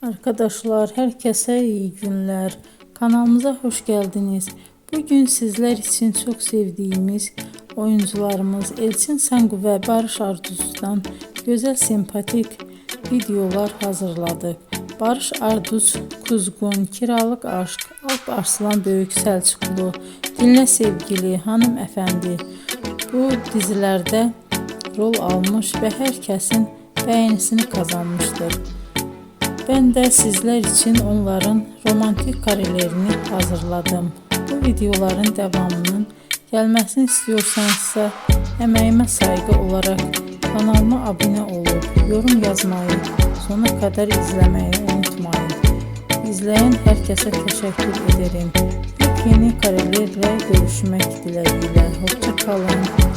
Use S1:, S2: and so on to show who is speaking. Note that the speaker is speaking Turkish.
S1: Arkadaşlar, herkese iyi günler. Kanalımıza hoş geldiniz. Bugün sizler için çok sevdiğimiz oyuncularımız Elçin Sangu ve Barış Arduç'dan güzel sempatik videolar hazırladık. Barış Arduç, Kuzgun, Kiralık Aşk, Alp Arslan Böyük Selçuklu, Dinle Sevgili, Hanımefendi bu dizilerde rol almış ve herkesin beğenisini kazanmıştır. Ben de sizler için onların romantik karelerini hazırladım. Bu videoların devamının gelmesini istiyorsanızsa emeğime saygı olarak kanalıma abone olup yorum yazmayı, sona kadar izlemeyi unutmayın. İzleyen herkese teşekkür ederim. Yeni karelerle görüşmek dileğiyle. Hoşça kalın.